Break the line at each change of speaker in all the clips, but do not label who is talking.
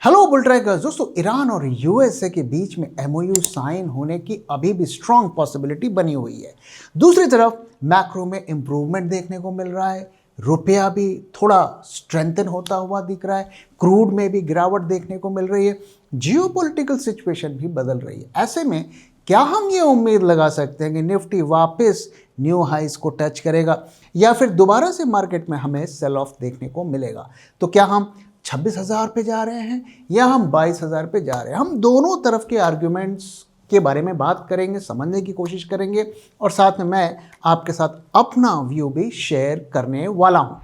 Hello bull trackers दोस्तों, Iran और USA के बीच में एमओयू साइन होने की अभी भी स्ट्रांग पॉसिबिलिटी बनी हुई है। दूसरी तरफ मैक्रो में इंप्रूवमेंट देखने को मिल रहा है, रुपया भी थोड़ा स्ट्रेंथन होता हुआ दिख रहा है, क्रूड में भी गिरावट देखने को मिल रही है, जियोपॉलिटिकल सिचुएशन भी बदल रही है। ऐसे में क्या हम ये उम्मीद लगा सकते हैं कि निफ्टी वापस न्यू हाइस को टच करेगा या फिर दोबारा से मार्केट में हमें सेल ऑफ देखने को मिलेगा? तो क्या हम 26,000 पे जा रहे हैं या हम 22,000 पे जा रहे हैं? हम दोनों तरफ के आर्ग्यूमेंट्स के बारे में बात करेंगे, समझने की कोशिश करेंगे और साथ में मैं आपके साथ अपना व्यू भी शेयर करने वाला हूं।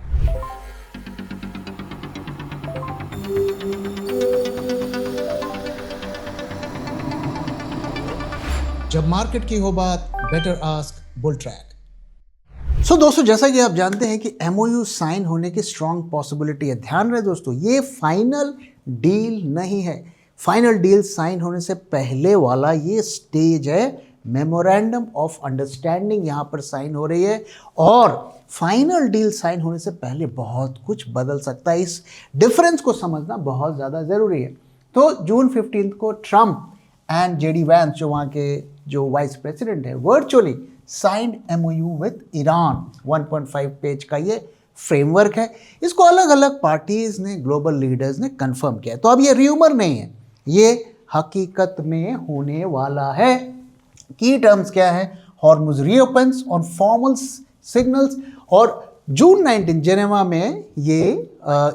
जब मार्केट की हो बात, बेटर आस्क बुल ट्रैक। दोस्तों, जैसा कि आप जानते हैं कि एमओयू साइन होने की स्ट्रांग पॉसिबिलिटी है। ध्यान रहे दोस्तों, ये फाइनल डील नहीं है। फाइनल डील साइन होने से पहले वाला ये स्टेज है, मेमोरेंडम ऑफ अंडरस्टैंडिंग यहाँ पर साइन हो रही है और फाइनल डील साइन होने से पहले बहुत कुछ बदल सकता है। इस डिफरेंस को समझना बहुत ज़्यादा ज़रूरी है। तो जून 15 को ट्रंप एंड जेडी वैंस, जो वहाँ के जो वाइस प्रेसिडेंट है, virtually signed MOU with Iran. 1.5 page का ये फ्रेमवर्क है। इसको अलग अलग पार्टीज ने, ग्लोबल लीडर्स ने कंफर्म किया। तो अब ये र्यूमर नहीं है, ये हकीकत में होने वाला है। की टर्म्स क्या है? हॉर्मुज रीओपन्स ऑन फॉर्मल सिग्नल्स और जून 19 जेनेवा में ये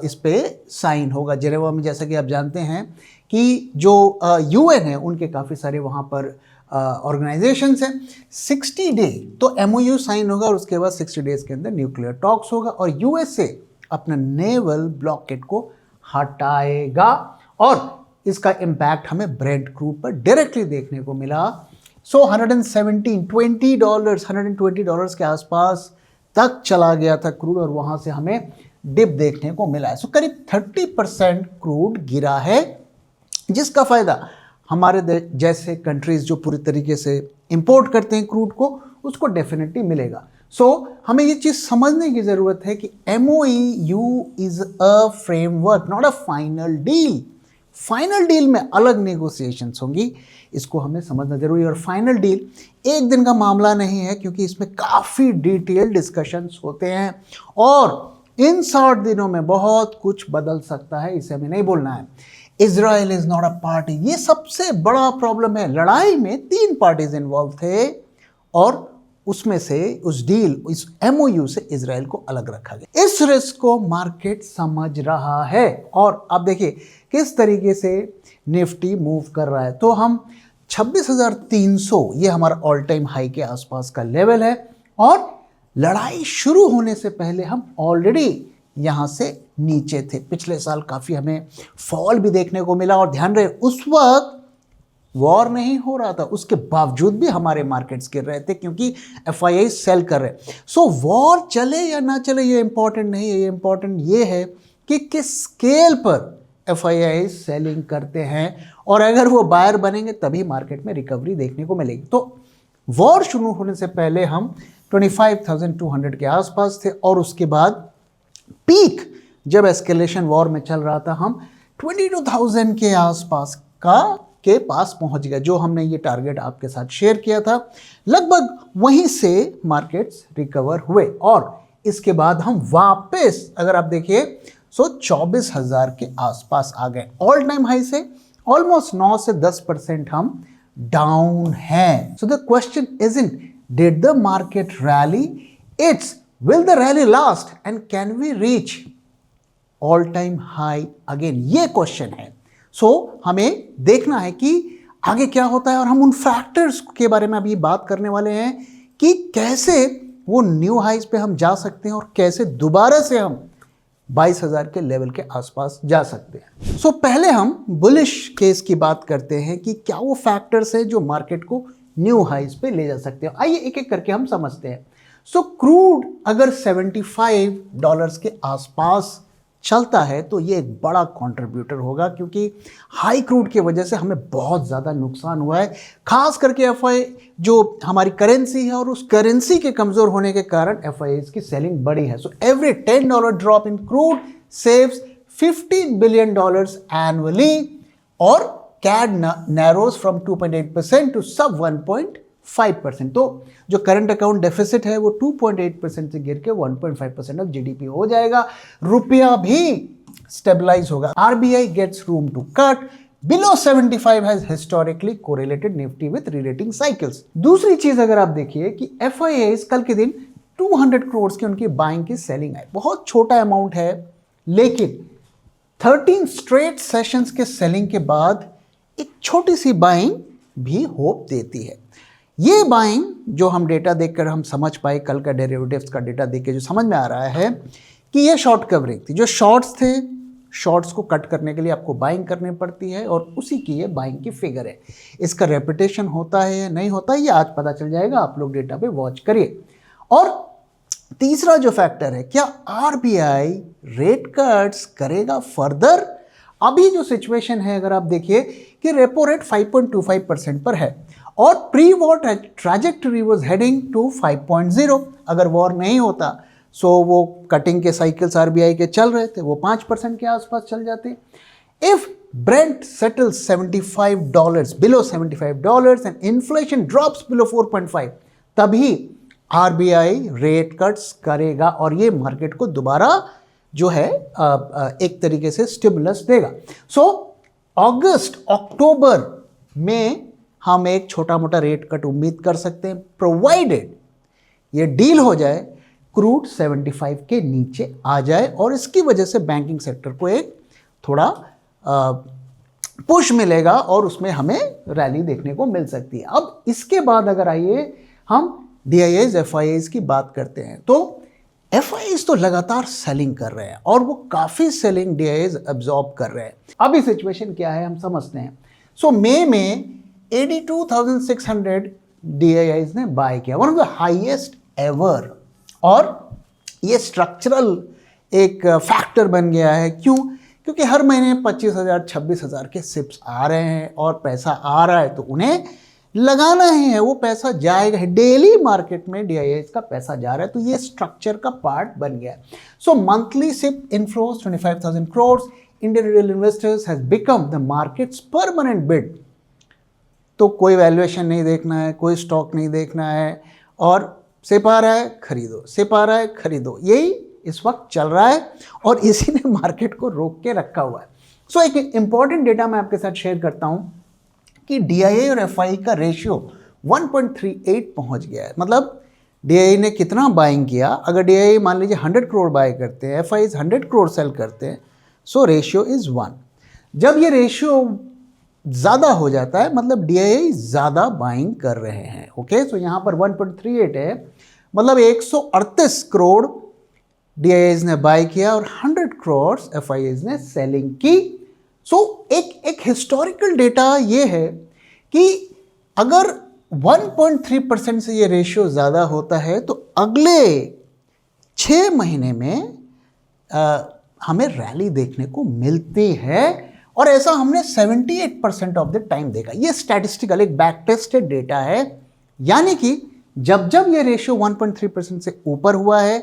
इस पे साइन होगा। जेनेवा में जैसा कि आप जानते हैं कि जो यूएन है, उनके काफ़ी सारे वहाँ पर ऑर्गेनाइजेशंस हैं। 60 डे तो एमओयू साइन होगा और उसके बाद 60 डेज के अंदर न्यूक्लियर टॉक्स होगा और यूएसए अपना नेवल ब्लॉकेड को हटाएगा और इसका इम्पैक्ट हमें ब्रेंट क्रूड पर डायरेक्टली देखने को मिला। $120 के आसपास तक चला गया था क्रूड और वहाँ से हमें डिप देखने को मिला है। करीब 30% क्रूड गिरा है, जिसका फ़ायदा हमारे जैसे कंट्रीज़ जो पूरी तरीके से इंपोर्ट करते हैं क्रूड को, उसको डेफिनेटली मिलेगा। हमें ये चीज़ समझने की ज़रूरत है कि MOU is a framework, not a final deal. Final deal में अलग नेगोशिएशंस होंगी, इसको हमें समझना जरूरी है। और फाइनल डील एक दिन का मामला नहीं है, क्योंकि इसमें काफ़ी डिटेल डिस्कशंस होते हैं और इन 60 दिनों में बहुत कुछ बदल सकता है, इसे हमें नहीं भूलना है। Israel is not a party, ये सबसे बड़ा प्रॉब्लम है। लड़ाई में 3 पार्टीज इन्वॉल्व थे और उसमें से उस डील, इस एमओयू से इजराइल को अलग रखा गया। इस रिस्क को मार्केट समझ रहा है और अब देखिए किस तरीके से निफ्टी मूव कर रहा है। तो हम 26,300, ये हमारा ऑल टाइम हाई के आसपास का लेवल है और लड़ाई शुरू होने से पहले हम ऑलरेडी यहाँ से नीचे थे। पिछले साल काफ़ी हमें फॉल भी देखने को मिला और ध्यान रहे उस वक्त वॉर नहीं हो रहा था, उसके बावजूद भी हमारे मार्केट्स गिर रहे थे क्योंकि एफआईआई सेल कर रहे। वॉर चले या ना चले ये इंपॉर्टेंट नहीं है, ये इंपॉर्टेंट ये है कि किस स्केल पर एफआईआई सेलिंग करते हैं और अगर वो बायर बनेंगे तभी मार्केट में रिकवरी देखने को मिलेगी। तो वॉर शुरू होने से पहले हम 25,200 के आसपास थे और उसके बाद पीक जब एस्केलेशन वॉर में चल रहा था, हम 22,000 के आसपास के पास पहुंच गए, जो हमने ये टारगेट आपके साथ शेयर किया था। लगभग वहीं से मार्केट्स रिकवर हुए और इसके बाद हम वापस, अगर आप देखिए 24,000 के आसपास आ गए। ऑल टाइम हाई से ऑलमोस्ट 9 से 10% हम डाउन हैं। The question isn't did the market rally, it's will the rally last and can we reach all time high again? ये क्वेश्चन है। हमें देखना है कि आगे क्या होता है और हम उन फैक्टर्स के बारे में अभी बात करने वाले हैं कि कैसे वो न्यू हाइज पे हम जा सकते हैं और कैसे दोबारा से हम 22,000 के लेवल के आसपास जा सकते हैं। पहले हम बुलिश केस की बात करते हैं कि क्या वो फैक्टर्स हैं जो मार्केट को न्यू हाइज पे ले जा सकते हैं। आइए एक एक करके हम समझते हैं। क्रूड अगर $75 के आसपास चलता है तो ये एक बड़ा कंट्रीब्यूटर होगा, क्योंकि हाई क्रूड की वजह से हमें बहुत ज़्यादा नुकसान हुआ है, खास करके एफआई जो हमारी करेंसी है, और उस करेंसी के कमज़ोर होने के कारण एफआई की सेलिंग बढ़ी है। Every $10 drop in crude saves $15 billion annually, और CAD narrows from 2.8% to sub 1.5%। तो जो करंट अकाउंट डेफिसिट है वो 2.8% से गिर के 1.5% ऑफ जीडीपी हो जाएगा। रुपया भी स्टेबलाइज होगा। RBI gets room to cut below 75 has historically correlated Nifty with re-rating cycles। दूसरी चीज अगर आप देखिए कि FIAs कल के दिन 200 करोड़ की उनकी बाइंग की सेलिंग आई। बहुत छोटा अमाउंट है, लेकिन 13 स्ट्रेट सेशंस के सेलिंग के बाद एक छोटी सी बाइंग भी होप देती है। ये बाइंग जो हम डेटा देखकर हम समझ पाए, कल का डेरिवेटिव्स का डेटा देख के जो समझ में आ रहा है कि ये शॉर्ट कवरिंग थी। जो शॉर्ट्स थे, शॉर्ट्स को कट करने के लिए आपको बाइंग करनी पड़ती है, और उसी की ये बाइंग की फिगर है। इसका रेपिटेशन होता है या नहीं होता है, ये आज पता चल जाएगा। आप लोग डेटा पे वॉच करिए। और तीसरा जो फैक्टर है, क्या RBI रेट कट्स करेगा फर्दर? अभी जो सिचुएशन है, अगर आप देखिए कि रेपो रेट 5.25% पर है, और pre war trajectory was heading to 5.0। अगर वॉर नहीं होता सो वो कटिंग के साइकिल्स RBI के चल रहे थे, वो 5% के आसपास चल जाते। If Brent settles $75 below $75 and inflation drops below 4.5, तभी RBI रेट कट्स करेगा, और ये मार्केट को दोबारा जो है एक तरीके से स्टिमुलस देगा। सो अगस्त अक्टूबर में हम एक छोटा मोटा रेट कट उम्मीद कर सकते हैं, प्रोवाइडेड ये डील हो जाए, क्रूड 75 के नीचे आ जाए, और इसकी वजह से बैंकिंग सेक्टर को एक थोड़ा पुश मिलेगा, और उसमें हमें रैली देखने को मिल सकती है। अब इसके बाद अगर आइए हम DIAs FIAs की बात करते हैं, तो FIAs तो लगातार सेलिंग कर रहे हैं, और वो काफ़ी सेलिंग DIAs एब्जॉर्ब कर रहे हैं। अभी सिचुएशन क्या है हम समझते हैं। सो मई में 82,600 DIAs ने बाय किया, one of the highest ever, और ये स्ट्रक्चरल एक फैक्टर बन गया है। क्यों? क्योंकि हर महीने 25,000 26,000 के सिप्स आ रहे हैं, और पैसा आ रहा है तो उन्हें लगाना ही है, वो पैसा जाएगा। डेली मार्केट में DIAs का पैसा जा रहा है, तो ये स्ट्रक्चर का पार्ट बन गया है। So monthly SIP inflows 25,000 crore. Indian retail investors has become the markets permanent bid. तो कोई वैल्यूएशन नहीं देखना है, कोई स्टॉक नहीं देखना है, और सिप आ रहा है खरीदो, सिप आ रहा है खरीदो, यही इस वक्त चल रहा है, और इसी ने मार्केट को रोक के रखा हुआ है। सो एक इंपॉर्टेंट डेटा मैं आपके साथ शेयर करता हूं कि DIA और FI का रेशियो 1.38 पहुंच गया है। मतलब DIA ने कितना बाइंग किया, अगर DIA मान लीजिए 100 करोड़ बाय करते हैं, FIs 100 करोड़ सेल करते हैं, सो रेशियो इज 1। जब ये रेशियो ज़्यादा हो जाता है, मतलब DIA ज़्यादा बाइंग कर रहे हैं। ओके, सो यहाँ पर 1.38 है, मतलब 138 करोड़ DIAs ने बाय किया, और 100 करोड़ FIs ने सेलिंग की। सो एक हिस्टोरिकल डेटा ये है कि अगर 1.3% से ये रेशियो ज़्यादा होता है, तो अगले 6 महीने में हमें रैली देखने को मिलती है, और ऐसा हमने 78% ऑफ द टाइम देखा। ये स्टैटिस्टिकल एक बैक टेस्टेड डेटा है, यानी कि जब जब ये रेशियो 1.3% से ऊपर हुआ है,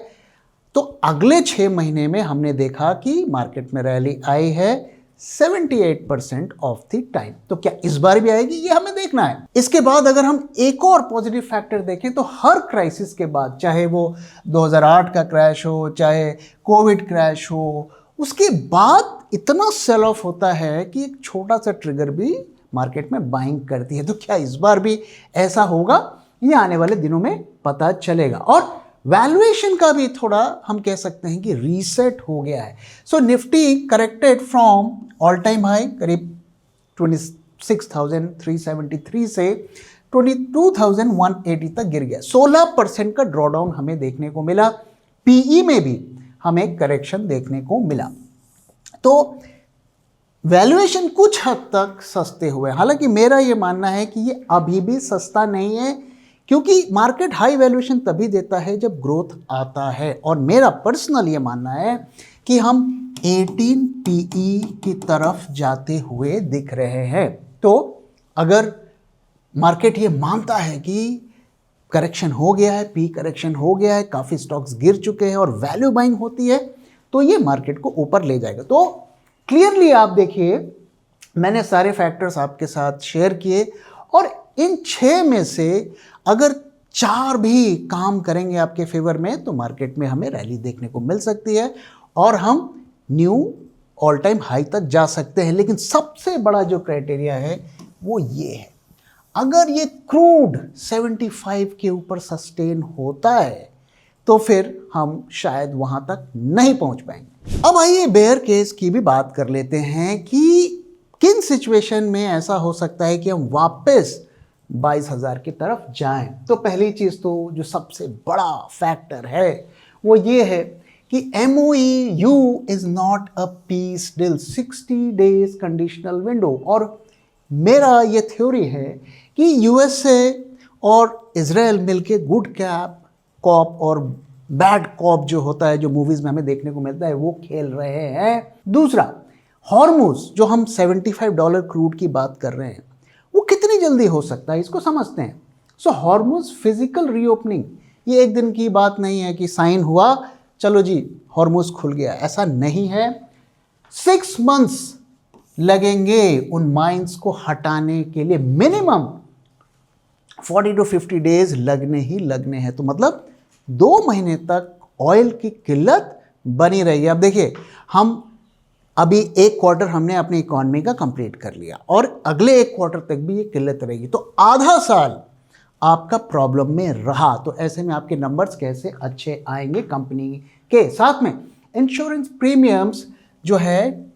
तो अगले 6 महीने में हमने देखा कि मार्केट में रैली आई है 78% ऑफ द टाइम। तो क्या इस बार भी आएगी, ये हमें देखना है। इसके बाद अगर हम एक और पॉजिटिव फैक्टर देखें, तो हर क्राइसिस के बाद, चाहे वो 2008 का क्रैश हो, चाहे कोविड क्रैश हो, उसके बाद इतना सेल ऑफ होता है कि एक छोटा सा ट्रिगर भी मार्केट में बाइंग करती है। तो क्या इस बार भी ऐसा होगा, ये आने वाले दिनों में पता चलेगा। और वैल्यूएशन का भी थोड़ा हम कह सकते हैं कि रीसेट हो गया है। So Nifty corrected from all time high करीब 26,373 से 22,180 तक गिर गया। 16% का ड्रॉडाउन हमें देखने को मिला। PE में भी हमें करेक्शन देखने को मिला। तो वैल्यूएशन कुछ हद तक सस्ते हुए, हालांकि मेरा ये मानना है कि ये अभी भी सस्ता नहीं है, क्योंकि मार्केट हाई वैल्यूएशन तभी देता है जब ग्रोथ आता है। और मेरा पर्सनल ये मानना है कि हम 18 PE की तरफ जाते हुए दिख रहे हैं। तो अगर मार्केट ये मानता है कि करेक्शन हो गया है, पी करेक्शन हो गया है, काफ़ी स्टॉक्स गिर चुके हैं और वैल्यू बाइंग होती है, तो ये मार्केट को ऊपर ले जाएगा। तो क्लियरली आप देखिए, मैंने सारे फैक्टर्स आपके साथ शेयर किए और इन 6 में से अगर 4 भी काम करेंगे आपके फेवर में तो मार्केट में हमें रैली देखने को मिल सकती है और हम न्यू ऑल टाइम हाई तक जा सकते हैं। लेकिन सबसे बड़ा जो क्राइटेरिया है वो ये है, अगर ये क्रूड 75 के ऊपर सस्टेन होता है तो फिर हम शायद वहां तक नहीं पहुंच पाएंगे। अब आइए बेयर केस की भी बात कर लेते हैं कि किन सिचुएशन में ऐसा हो सकता है कि हम वापस 22,000 की तरफ जाएं। तो पहली चीज तो जो सबसे बड़ा फैक्टर है वो ये है कि MOEU is not a peace deal, 60 days conditional window. और मेरा ये थ्योरी है कि USA और इजराइल मिलके गुड कॉप और बैड कॉप जो होता है, जो मूवीज में हमें देखने को मिलता है, वो खेल रहे हैं। दूसरा, हॉर्मुज जो हम $75 क्रूड की बात कर रहे हैं वो कितनी जल्दी हो सकता है, इसको समझते हैं। सो हॉर्मुज फिजिकल रीओपनिंग ये एक दिन की बात नहीं है कि साइन हुआ चलो जी हॉर्मुज खुल गया, ऐसा नहीं है। 6 months लगेंगे उन माइंस को हटाने के लिए, मिनिमम 40 to 50 डेज लगने ही लगने हैं। तो मतलब 2 महीने तक ऑयल की किल्लत बनी रहेगी। अब देखिए, हम अभी 1 क्वार्टर हमने अपनी इकॉनमी का कंप्लीट कर लिया और अगले 1 क्वार्टर तक भी ये किल्लत रहेगी, तो आधा साल आपका प्रॉब्लम में रहा। तो ऐसे में आपके नंबर्स कैसे अच्छे आएंगे कंपनी के। साथ में इंश्योरेंस प्रीमियम्स जो है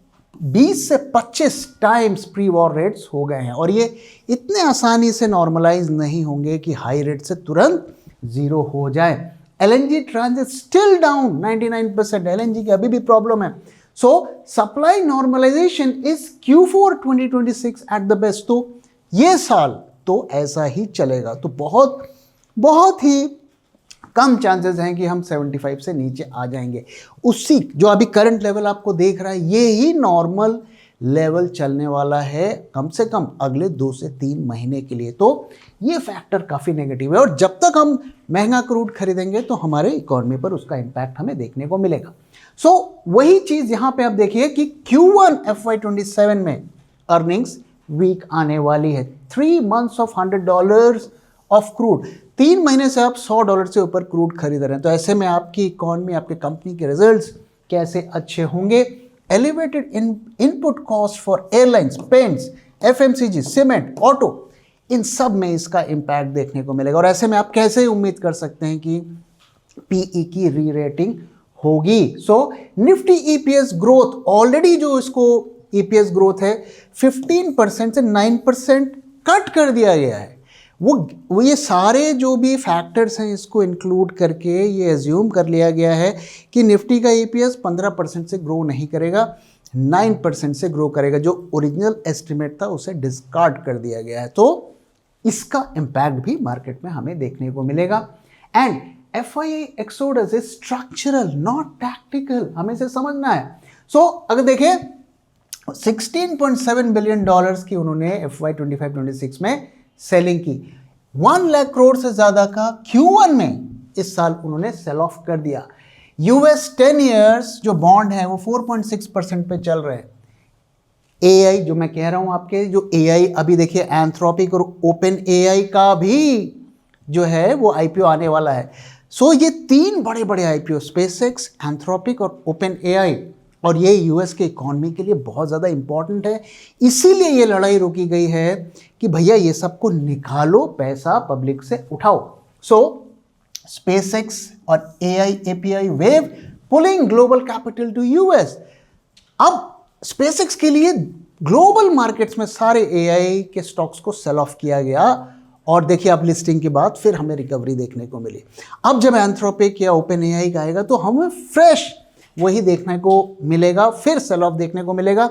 20 से 25 टाइम्स प्री वॉर रेट्स हो गए हैं और ये इतने आसानी से नॉर्मलाइज नहीं होंगे कि हाई रेट से तुरंत जीरो हो जाए। LNG transit still down 99%, LNG की अभी भी प्रॉब्लम है। So supply normalization is Q4 2026 at the best. तो ये साल तो ऐसा ही चलेगा। तो बहुत बहुत ही कम चांसेस हैं कि हम 75 से नीचे आ जाएंगे। उसी जो अभी करंट लेवल आपको देख रहा है, ये ही नॉर्मल लेवल चलने वाला है कम से कम अगले 2 से 3 महीने के लिए। तो ये फैक्टर काफ़ी नेगेटिव है और जब तक हम महंगा क्रूड खरीदेंगे तो हमारे इकोनॉमी पर उसका इम्पैक्ट हमें देखने को मिलेगा। सो वही चीज़ यहाँ पे आप देखिए कि Q1 FY27 में अर्निंग्स वीक आने वाली है। 3 months ऑफ $100 ऑफ क्रूड, 3 महीने से आप $100 से ऊपर क्रूड खरीद रहे हैं। तो ऐसे में आपकी इकोनॉमी, आपके कंपनी के रिजल्ट्स कैसे अच्छे होंगे। Elevated input cost for airlines, paints, FMCG, cement, auto, इन सब में इसका इम्पैक्ट देखने को मिलेगा। और ऐसे में आप कैसे उम्मीद कर सकते हैं कि PE की री रेटिंग होगी। सो निफ्टी EPS ग्रोथ ऑलरेडी जो इसको EPS ग्रोथ है 15% से 9% कट कर दिया गया है। वो ये सारे जो भी फैक्टर्स हैं इसको इंक्लूड करके ये एज्यूम कर लिया गया है कि निफ्टी का EPS 15% से ग्रो नहीं करेगा, 9% से ग्रो करेगा। जो ओरिजिनल एस्टिमेट था उसे डिस्कार्ड कर दिया गया है। तो इसका इम्पैक्ट भी मार्केट में हमें देखने को मिलेगा। And FII exodus is structural not tactical, हमें इसे समझना है। सो अगर देखें $16.7 बिलियन की उन्होंने FY25-26 में सेलिंग की, 1 लाख करोड़ से ज्यादा का Q1 में इस साल उन्होंने सेल ऑफ कर दिया। US 10 ईयर्स जो बॉन्ड है वो 4.6% पे चल रहे हैं। AI जो मैं कह रहा हूं आपके, जो AI अभी देखिए एंथ्रोपिक और ओपन AI का भी जो है वो IPO आने वाला है। सो ये 3 बड़े बड़े IPO, स्पेसएक्स, एंथ्रोपिक और ओपन AI, और ये US के इकॉनमी के लिए बहुत ज़्यादा इंपॉर्टेंट है। इसीलिए ये लड़ाई रोकी गई है कि भैया ये सबको निकालो, पैसा पब्लिक से उठाओ। सो स्पेसएक्स और AI API wave pulling global capital to US। अब स्पेसएक्स के लिए ग्लोबल मार्केट्स में सारे AI के स्टॉक्स को सेल ऑफ किया गया और देखिए अब लिस्टिंग के बाद फिर हमें रिकवरी देखने को मिली। अब जब एंथ्रोपिक या ओपन AI का आएगा तो हमें फ्रेश वही देखने को मिलेगा, फिर सेल ऑफ देखने को मिलेगा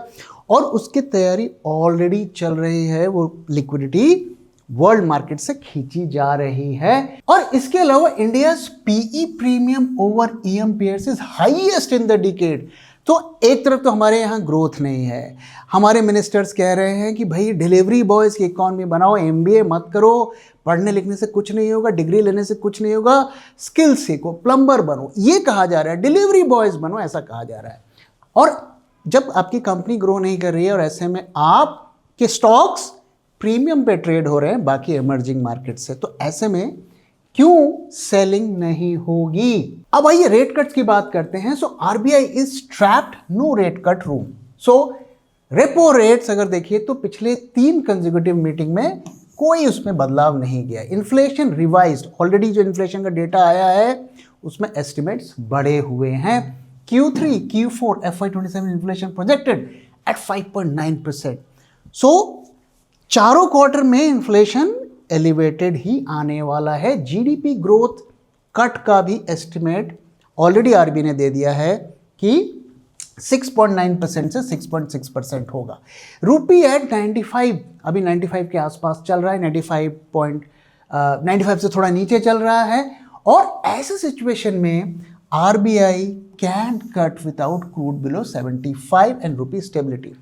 और उसकी तैयारी ऑलरेडी चल रही है। वो लिक्विडिटी वर्ल्ड मार्केट से खींची जा रही है। और इसके अलावा India PE premium over EM peers is highest in the decade. तो एक तरफ तो हमारे यहाँ ग्रोथ नहीं है, हमारे मिनिस्टर्स कह रहे हैं कि भाई डिलीवरी बॉयज़ की इकॉनमी बनाओ, MBA मत करो, पढ़ने लिखने से कुछ नहीं होगा, डिग्री लेने से कुछ नहीं होगा, स्किल सीखो, प्लम्बर बनो, ये कहा जा रहा है, डिलीवरी बॉयज़ बनो, ऐसा कहा जा रहा है। और जब आपकी कंपनी ग्रो नहीं कर रही है और ऐसे में आपके स्टॉक्स प्रीमियम पे ट्रेड हो रहे हैं बाकी इमर्जिंग मार्केट से, तो ऐसे में क्यों सेलिंग नहीं होगी। अब आइए रेट कट्स की बात करते हैं। So RBI is trapped, no rate cut room. So repo rates अगर देखिए तो पिछले 3 कंसेक्यूटिव मीटिंग में कोई उसमें बदलाव नहीं गया। इन्फ्लेशन रिवाइज्ड, ऑलरेडी जो इन्फ्लेशन का डेटा आया है उसमें एस्टिमेट्स बढ़े हुए हैं। Q3, Q4 FY27 inflation projected at 5.9%। सो चारों क्वार्टर में इन्फ्लेशन एलिवेटेड ही आने वाला है। जीडीपी ग्रोथ कट का भी एस्टिमेट ऑलरेडी आरबीआई ने दे दिया है कि 6.9% से 6.6% होगा। रूपी एट 95, अभी 95 के आसपास चल रहा है, 95 से थोड़ा नीचे चल रहा है। और ऐसे सिचुएशन में RBI can't cut without crude below 75 and rupee stability.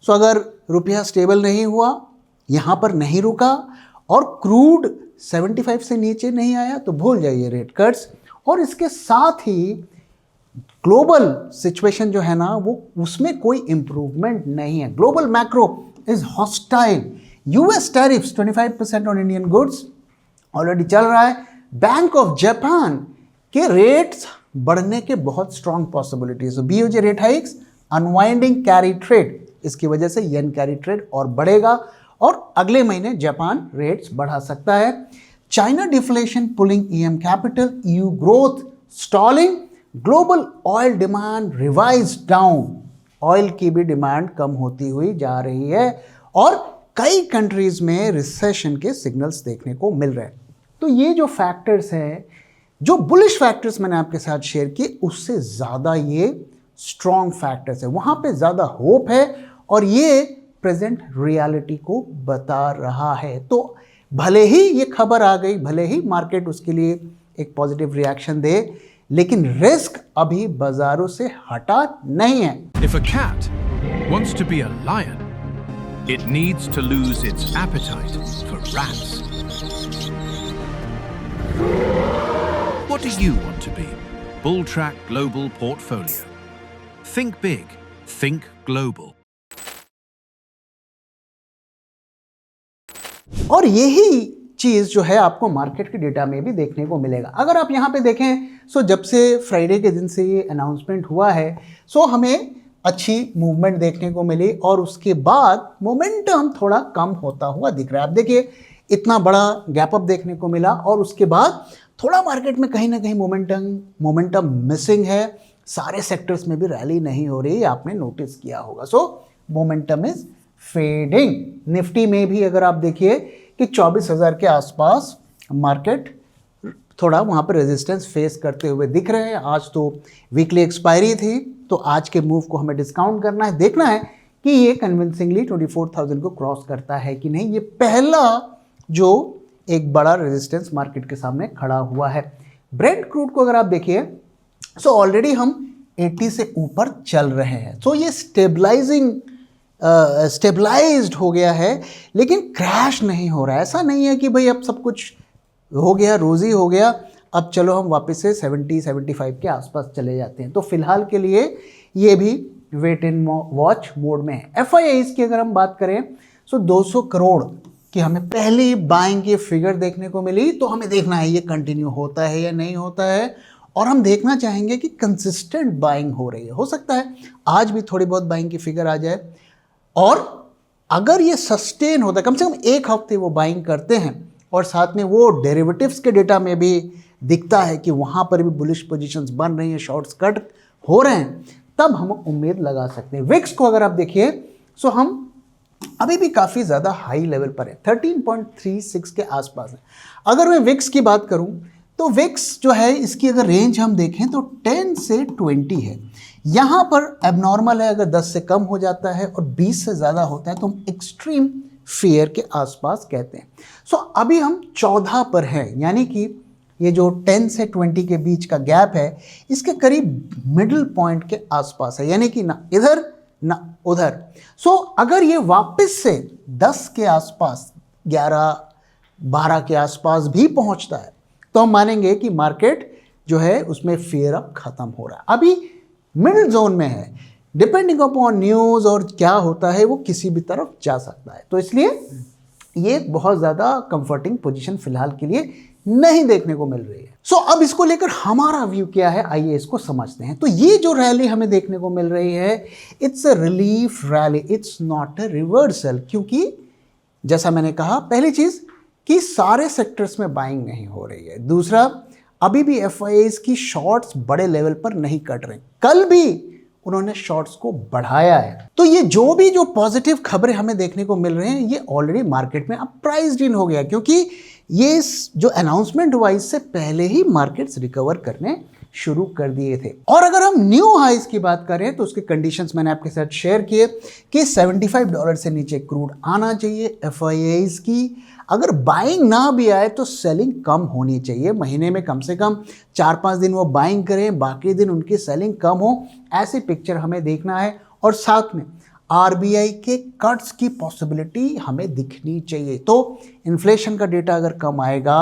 So अगर रुपया स्टेबल नहीं हुआ, यहाँ पर नहीं रुका और क्रूड 75 से नीचे नहीं आया तो भूल जाइए रेट कट्स। और इसके साथ ही ग्लोबल सिचुएशन जो है ना वो उसमें कोई इंप्रूवमेंट नहीं है। Global macro is hostile. US tariffs 25% on Indian goods already चल रहा है। बैंक ऑफ जापान के रेट्स बढ़ने के बहुत strong possibilities. BOJ rate hikes, unwinding carry trade, इसकी वजह से येन कैरी ट्रेड और बढ़ेगा और अगले महीने जापान रेट्स बढ़ा सकता है। China deflation pulling EM capital, EU growth stalling, global oil demand revise down. Oil की भी डिमांड कम होती हुई जा रही है और कई कंट्रीज में रिसेशन के सिग्नल्स देखने को मिल रहे हैं। तो ये जो फैक्टर्स हैं, जो बुलिश फैक्टर्स मैंने आपके साथ शेयर किए, उससे ज़्यादा ये स्ट्रॉन्ग फैक्टर्स है, वहाँ पे ज़्यादा होप है और ये प्रेजेंट रियलिटी को बता रहा है। तो भले ही ये खबर आ गई, भले ही मार्केट उसके लिए एक पॉजिटिव रिएक्शन दे, लेकिन रिस्क अभी बाजारों से हटा नहीं है।
If a cat wants to be a lion, it needs to lose its appetite for rats. What do you want to be? Bulltrack Global Portfolio. Think big, think global.
और यही चीज़ जो है आपको मार्केट के डेटा में भी देखने को मिलेगा। अगर आप यहाँ पे देखें, सो जब से फ्राइडे के दिन से ये अनाउंसमेंट हुआ है, सो हमें अच्छी मूवमेंट देखने को मिली और उसके बाद मोमेंटम थोड़ा कम होता हुआ दिख रहा है। आप देखिए इतना बड़ा गैप अप देखने को मिला और उसके बाद थोड़ा मार्केट में कहीं ना कहीं मोमेंटम मिसिंग है। सारे सेक्टर्स में भी रैली नहीं हो रही, आपने नोटिस किया होगा। सो मोमेंटम इज फेडिंग। निफ्टी में भी अगर आप देखिए कि 24,000 के आसपास मार्केट थोड़ा वहाँ पर रेजिस्टेंस फेस करते हुए दिख रहे हैं। आज तो वीकली एक्सपायरी थी, तो आज के मूव को हमें डिस्काउंट करना है, देखना है कि ये कन्विंसिंगली 24,000 को क्रॉस करता है कि नहीं। ये पहला जो एक बड़ा रेजिस्टेंस मार्केट के सामने खड़ा हुआ है। ब्रेंट क्रूड को अगर आप देखिए, सो ऑलरेडी हम 80 से ऊपर चल रहे हैं। सो ये स्टेबलाइज्ड हो गया है, लेकिन क्रैश नहीं हो रहा है। ऐसा नहीं है कि भाई अब सब कुछ हो गया, रोज़ी हो गया, अब चलो हम वापस से 70-75 के आसपास चले जाते हैं। तो फिलहाल के लिए ये भी वेट एंड वॉच मोड में है। एफआईआईज की अगर हम बात करें, सो 200 करोड़ की हमें पहली बाइंग की फिगर देखने को मिली। तो हमें देखना है ये कंटिन्यू होता है या नहीं होता है, और हम देखना चाहेंगे कि कंसिस्टेंट बाइंग हो रही है। हो सकता है आज भी थोड़ी बहुत बाइंग की फिगर आ जाए, और अगर ये सस्टेन होता है, कम से कम एक हफ्ते वो बाइंग करते हैं और साथ में वो डेरिवेटिव्स के डेटा में भी दिखता है कि वहाँ पर भी बुलिश पोजीशंस बन रही हैं, शॉर्ट्स कट हो रहे हैं, तब हम उम्मीद लगा सकते हैं। विक्स को अगर आप देखिए, सो हम अभी भी काफ़ी ज़्यादा हाई लेवल पर है, 13.36 के आसपास है। अगर मैं विक्स की बात करूं तो विक्स जो है इसकी अगर रेंज हम देखें तो 10 से 20 है। यहाँ पर एबनॉर्मल है, अगर 10 से कम हो जाता है और 20 से ज़्यादा होता है तो हम एक्सट्रीम फियर के आसपास कहते हैं। सो अभी हम 14 पर हैं, यानी कि ये जो 10 से 20 के बीच का गैप है इसके करीब मिडिल पॉइंट के आसपास है, यानी कि ना इधर ना उधर। सो अगर ये वापस से 10 के आसपास, 11-12 के आसपास भी पहुंचता है तो हम मानेंगे कि मार्केट जो है उसमें फेयर अब खत्म हो रहा है। अभी मिडिल जोन में है, डिपेंडिंग अपॉन न्यूज़ और क्या होता है वो किसी भी तरफ जा सकता है। तो इसलिए ये एक बहुत ज़्यादा कंफर्टिंग पोजीशन फिलहाल के लिए नहीं देखने को मिल रही है। सो अब इसको लेकर हमारा व्यू क्या है, आइए इसको समझते हैं। तो ये जो रैली हमें देखने को मिल रही है, it's a relief rally, it's not a reversal. क्योंकि जैसा मैंने कहा, पहली चीज़ कि सारे सेक्टर्स में बाइंग नहीं हो रही है। दूसरा, अभी भी एफआईआईज की शॉर्ट्स बड़े लेवल पर नहीं कट रहे। कल भी उन्होंने शॉर्ट्स को बढ़ाया है। तो ये जो पॉजिटिव खबरें हमें देखने को मिल रहे हैं, ये ऑलरेडी मार्केट में अब प्राइस्ड इन हो गया, क्योंकि ये जो अनाउंसमेंट हुआ इससे पहले ही मार्केट्स रिकवर करने शुरू कर दिए थे। और अगर हम न्यू हाइज की बात करें तो उसके कंडीशंस मैंने आपके साथ शेयर किए कि $75 से नीचे क्रूड आना चाहिए। एफआईआईज की अगर बाइंग ना भी आए तो सेलिंग कम होनी चाहिए। महीने में कम से कम 4-5 दिन वो बाइंग करें, बाकी दिन उनकी सेलिंग कम हो, ऐसी पिक्चर हमें देखना है। और साथ में आरबीआई के कट्स की पॉसिबिलिटी हमें दिखनी चाहिए। तो इन्फ्लेशन का डेटा अगर कम आएगा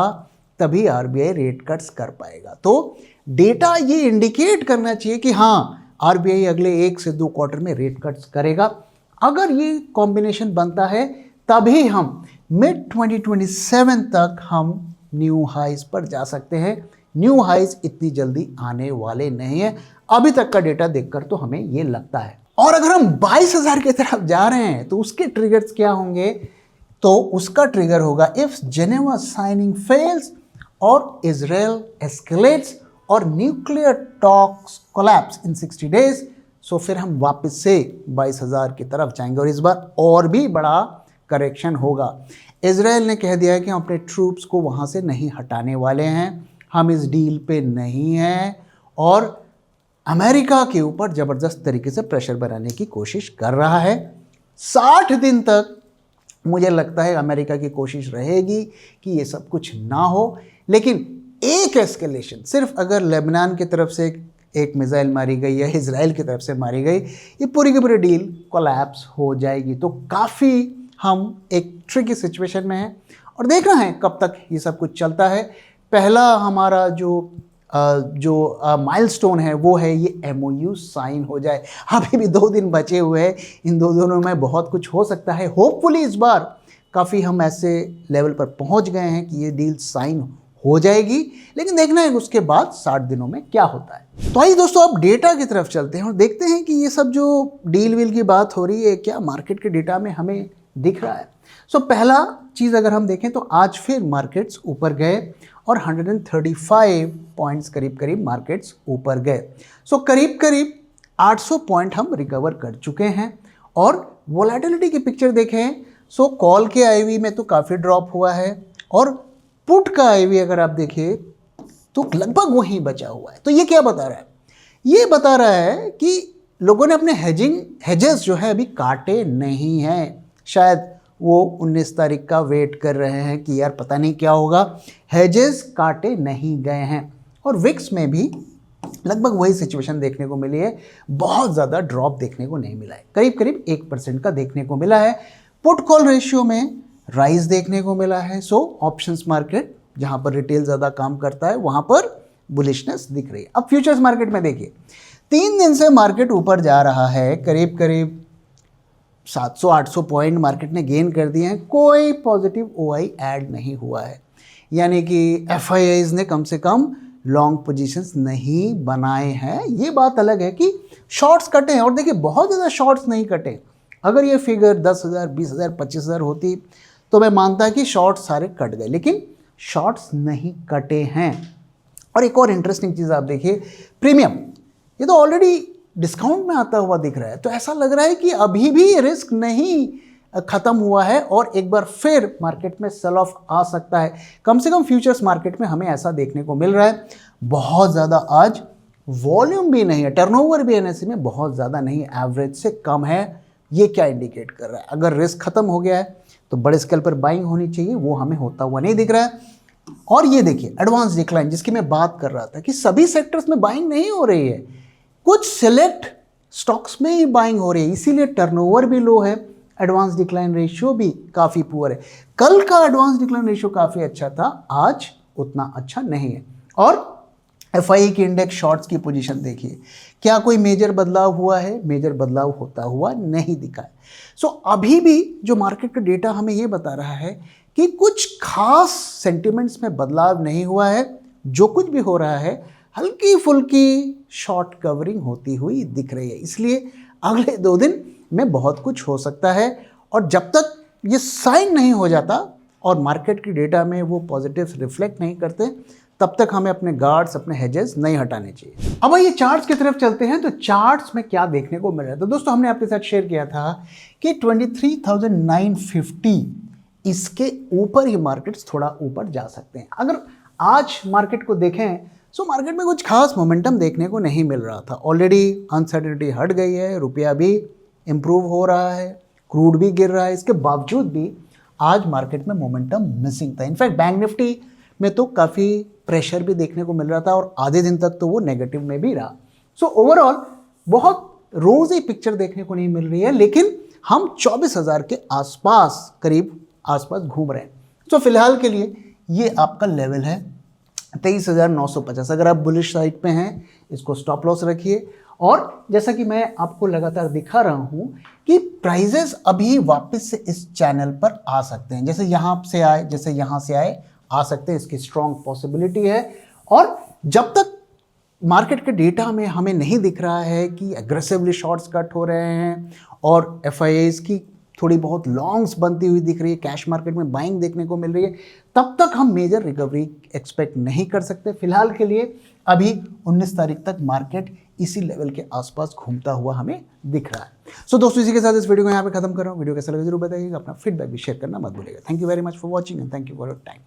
तभी आरबीआई रेट कट्स कर पाएगा। तो डेटा ये इंडिकेट करना चाहिए कि हाँ, आरबीआई अगले 1 से 2 क्वार्टर में रेट कट्स करेगा। अगर ये कॉम्बिनेशन बनता है तभी हम मिड 2027 तक हम न्यू हाइज पर जा सकते हैं। न्यू हाइज इतनी जल्दी आने वाले नहीं है, अभी तक का डेटा देखकर तो हमें ये लगता है। और अगर हम 22,000 की तरफ जा रहे हैं तो उसके ट्रिगर्स क्या होंगे? तो उसका ट्रिगर होगा इफ जेनेवा साइनिंग फेल्स और इजराइल एस्केलेट्स और nuclear talks collapse in 60 days. So फिर हम वापस से 22,000 की तरफ जाएंगे और इस बार और भी बड़ा करेक्शन होगा। इजराइल ने कह दिया है कि हम अपने ट्रूप्स को वहाँ से नहीं हटाने वाले हैं, हम इस डील पे नहीं हैं, और अमेरिका के ऊपर ज़बरदस्त तरीके से प्रेशर बनाने की कोशिश कर रहा है। 60 दिन तक मुझे लगता है अमेरिका की कोशिश रहेगी कि ये सब कुछ ना हो, लेकिन एक एस्केलेशन सिर्फ अगर लेबनान की तरफ से एक मिसाइल मारी गई या इजराइल की तरफ से मारी गई, ये पूरी की पूरी डील कोलैप्स हो जाएगी। तो काफ़ी हम एक ट्रिकी सिचुएशन में हैं और देखना है कब तक ये सब कुछ चलता है। पहला हमारा जो माइलस्टोन है वो है ये एमओयू साइन हो जाए। अभी भी 2 दिन बचे हुए हैं, इन 2 दिनों में बहुत कुछ हो सकता है। होपफुली इस बार काफ़ी हम ऐसे लेवल पर पहुंच गए हैं कि ये डील साइन हो जाएगी, लेकिन देखना है उसके बाद 60 दिनों में क्या होता है। तो आइए दोस्तों, अब डेटा की तरफ चलते हैं और देखते हैं कि ये सब जो डील वील की बात हो रही है क्या मार्केट के डेटा में हमें दिख रहा है। सो पहला चीज़ अगर हम देखें तो आज फिर मार्केट्स ऊपर गए और 135 पॉइंट्स करीब मार्केट्स ऊपर गए। सो करीब 800 पॉइंट हम रिकवर कर चुके हैं। और वोलेटिलिटी की पिक्चर देखें, सो कॉल के आईवी में तो काफ़ी ड्रॉप हुआ है और पुट का आईवी अगर आप देखें तो लगभग वहीं बचा हुआ है। तो ये क्या बता रहा है? ये बता रहा है कि लोगों ने अपने हेजेस जो है अभी काटे नहीं हैं। शायद वो 19 तारीख का वेट कर रहे हैं कि यार पता नहीं क्या होगा, हेजेस काटे नहीं गए हैं। और विक्स में भी लगभग वही सिचुएशन देखने को मिली है, बहुत ज़्यादा ड्रॉप देखने को नहीं मिला है, करीब 1% का देखने को मिला है। पुट कॉल रेशियो में राइज देखने को मिला है। सो ऑप्शंस मार्केट जहाँ पर रिटेल ज़्यादा काम करता है वहाँ पर बुलिशनेस दिख रही है। अब फ्यूचर्स मार्केट में देखिए, 3 दिन से मार्केट ऊपर जा रहा है, करीब 700-800 पॉइंट मार्केट ने गेन कर दिए हैं, कोई पॉजिटिव ओआई ऐड नहीं हुआ है। यानी कि एफआईआईज ने कम से कम लॉन्ग पोजीशंस नहीं बनाए हैं। ये बात अलग है कि शॉर्ट्स कटे हैं, और देखिए बहुत ज़्यादा शॉर्ट्स नहीं कटे। अगर ये फिगर 10,000, 20,000, 25,000 होती तो मैं मानता कि शॉर्ट्स सारे कट गए, लेकिन शॉर्ट्स नहीं कटे हैं। और एक और इंटरेस्टिंग चीज़ आप देखिए, प्रीमियम ये तो ऑलरेडी डिस्काउंट में आता हुआ दिख रहा है। तो ऐसा लग रहा है कि अभी भी रिस्क नहीं ख़त्म हुआ है और एक बार फिर मार्केट में सेल ऑफ आ सकता है। कम से कम फ्यूचर्स मार्केट में हमें ऐसा देखने को मिल रहा है। बहुत ज़्यादा आज वॉल्यूम भी नहीं है, टर्नओवर भी एनएसई में बहुत ज़्यादा नहीं है, एवरेज से कम है। ये क्या इंडिकेट कर रहा है? अगर रिस्क खत्म हो गया है तो बड़े स्केल पर बाइंग होनी चाहिए, वो हमें होता हुआ नहीं दिख रहा है। और ये देखिए एडवांस डिक्लाइन जिसकी मैं बात कर रहा था कि सभी सेक्टर्स में बाइंग नहीं हो रही है, कुछ सिलेक्ट स्टॉक्स में ही बाइंग हो रही है, इसीलिए टर्नओवर भी लो है, एडवांस डिक्लाइन रेशियो भी काफ़ी पुअर है। कल का एडवांस डिक्लाइन रेशियो काफ़ी अच्छा था, आज उतना अच्छा नहीं है। और FII की इंडेक्स शॉर्ट्स की पोजीशन देखिए, क्या कोई मेजर बदलाव हुआ है? मेजर बदलाव होता हुआ नहीं दिखा है। सो अभी भी जो मार्केट का डेटा हमें ये बता रहा है कि कुछ खास सेंटिमेंट्स में बदलाव नहीं हुआ है। जो कुछ भी हो रहा है हल्की फुल्की शॉर्ट कवरिंग होती हुई दिख रही है, इसलिए अगले 2 दिन में बहुत कुछ हो सकता है। और जब तक ये साइन नहीं हो जाता और मार्केट की डेटा में वो पॉजिटिव्स रिफ्लेक्ट नहीं करते, तब तक हमें अपने गार्ड्स, अपने हेजेस नहीं हटाने चाहिए। अब ये चार्ट्स की तरफ चलते हैं, तो चार्ट्स में क्या देखने को मिल रहा है। तो दोस्तों हमने आपके साथ शेयर किया था कि 23,950 इसके ऊपर ही मार्केट्स थोड़ा ऊपर जा सकते हैं। अगर आज मार्केट को देखें तो मार्केट में कुछ खास मोमेंटम देखने को नहीं मिल रहा था। ऑलरेडी अनसर्टेनिटी हट गई है, रुपया भी इम्प्रूव हो रहा है, क्रूड भी गिर रहा है, इसके बावजूद भी आज मार्केट में मोमेंटम मिसिंग था। इनफैक्ट बैंक निफ्टी में तो काफ़ी प्रेशर भी देखने को मिल रहा था और आधे दिन तक तो वो नेगेटिव में भी रहा। सो ओवरऑल बहुत रोज़ी पिक्चर देखने को नहीं मिल रही है, लेकिन हम 24,000 के आसपास, करीब आसपास घूम रहे हैं। सो फिलहाल के लिए ये आपका लेवल है 23,950। अगर आप बुलिश साइड पे हैं, इसको स्टॉप लॉस रखिए। और जैसा कि मैं आपको लगातार दिखा रहा हूँ कि प्राइजेस अभी वापस से इस चैनल पर आ सकते हैं, जैसे यहाँ से आए, जैसे यहाँ से आए, आ सकते हैं, इसकी स्ट्रॉन्ग पॉसिबिलिटी है। और जब तक मार्केट के डेटा में हमें नहीं दिख रहा है कि एग्रेसिवली शॉर्ट्स कट हो रहे हैं और FIIs की थोड़ी बहुत लॉन्ग्स बनती हुई दिख रही है, कैश मार्केट में बाइंग देखने को मिल रही है, तब तक हम मेजर रिकवरी एक्सपेक्ट नहीं कर सकते। फिलहाल के लिए अभी 19 तारीख तक मार्केट इसी लेवल के आसपास घूमता हुआ हमें दिख रहा है। सो दोस्तों इसी के साथ इस वीडियो को यहाँ पे खत्म कर रहा हूँ। वीडियो कैसा लगा जरूर बताइएगा, अपना फीडबैक भी शेयर करना मत भूलिएगा। Thank you very much for watching and thank you for your time.